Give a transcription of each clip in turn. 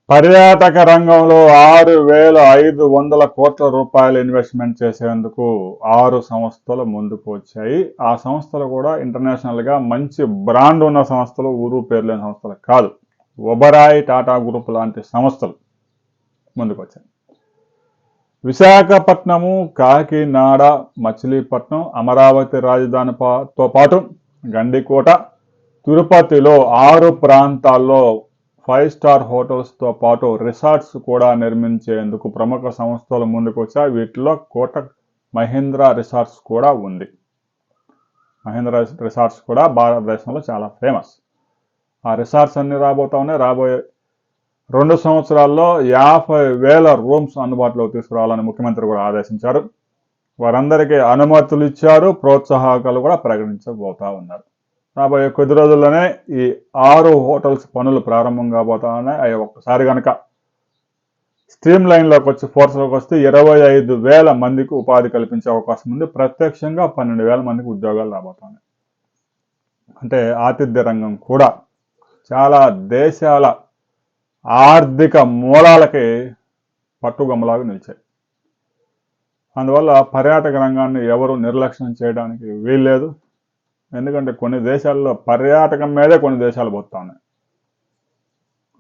పర్యాటక రంగంలో 6,500 కోట్ల రూపాయలు ఇన్వెస్ట్మెంట్ చేసేందుకు 6 సంస్థలు ముందుకు వచ్చాయి. ఆ సంస్థలు కూడా ఇంటర్నేషనల్గా మంచి బ్రాండ్ ఉన్న సంస్థలు, ఊరు పేరు లేని సంస్థలు కాదు. ఒబరాయ్, టాటా గ్రూప్ లాంటి సంస్థలు ముందుకు వచ్చాయి. విశాఖపట్నము, కాకినాడ, మచిలీపట్నం, అమరావతి రాజధానితో పాటు గండికోట, తిరుపతిలో 6 ప్రాంతాల్లో 5 స్టార్ హోటల్స్తో పాటు రిసార్ట్స్ కూడా నిర్మించేందుకు ప్రముఖ సంస్థలు ముందుకు వచ్చాయి. వీటిలో కోటక్ మహీంద్రా రిసార్ట్స్ కూడా ఉంది. మహీంద్రా రిసార్ట్స్ కూడా భారతదేశంలో చాలా ఫేమస్. ఆ రిసార్ట్స్ అన్ని రాబోతా ఉన్నాయి. రాబోయే 2 సంవత్సరాల్లో 50,000 రూమ్స్ అందుబాటులోకి తీసుకురావాలని ముఖ్యమంత్రి కూడా ఆదేశించారు. వారందరికీ అనుమతులు ఇచ్చారు, ప్రోత్సాహకాలు కూడా ప్రకటించబోతా ఉన్నారు. రాబోయే కొద్ది రోజుల్లోనే ఈ 6 హోటల్స్ పనులు ప్రారంభం కాబోతా ఉన్నాయి. అవి ఒక్కసారి కనుక స్ట్రీమ్ లైన్లోకి వచ్చి ఫోర్స్లోకి వస్తే 25,000 మందికి ఉపాధి కల్పించే అవకాశం ఉంది. ప్రత్యక్షంగా 12,000 మందికి ఉద్యోగాలు రాబోతున్నాయి. అంటే ఆతిథ్య రంగం కూడా చాలా దేశాల ఆర్థిక మూలాలకి పట్టుగొమ్మలాగా నిలిచాయి. అందువల్ల పర్యాటక రంగాన్ని ఎవరు నిర్లక్ష్యం చేయడానికి వీల్లేదు. ఎందుకంటే కొన్ని దేశాల్లో పర్యాటకం మీదే కొన్ని దేశాలు పోతా ఉన్నాయి.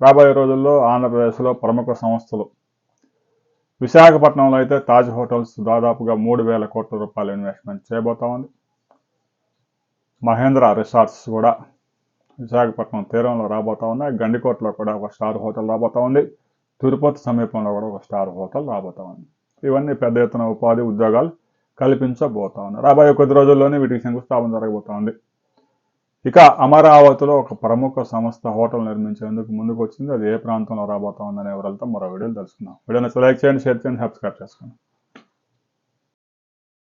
రాబోయే రోజుల్లో ఆంధ్రప్రదేశ్లో ప్రముఖ సంస్థలు విశాఖపట్నంలో అయితే తాజ్ హోటల్స్ దాదాపుగా 3,000 కోట్ల రూపాయలు ఇన్వెస్ట్మెంట్ చేయబోతా ఉంది. మహేంద్ర రిసార్ట్స్ కూడా విశాఖపట్నం తీరంలో రాబోతా ఉన్నాయి. గండికోటలో కూడా ఒక స్టార్ హోటల్ రాబోతా ఉంది. తిరుపతి సమీపంలో కూడా ఒక స్టార్ హోటల్ రాబోతా ఉంది. ఇవన్నీ పెద్ద ఎత్తున ఉపాధి, ఉద్యోగాలు కల్పించబోతా ఉన్నాయి. రాబోయే కొద్ది రోజుల్లోనే వీటికి శంకుస్థాపన జరగబోతా ఉంది. ఇక అమరావతిలో ఒక ప్రముఖ సంస్థ హోటల్ నిర్మించేందుకు ముందుకు వచ్చింది. అది ఏ ప్రాంతంలో రాబోతా ఉందనే వివరాలతో మరో వీడియోలు తెలుసుకుందాం. వీడియోని లైక్ చేయండి, షేర్ చేయండి, సబ్స్క్రైబ్ చేసుకోండి.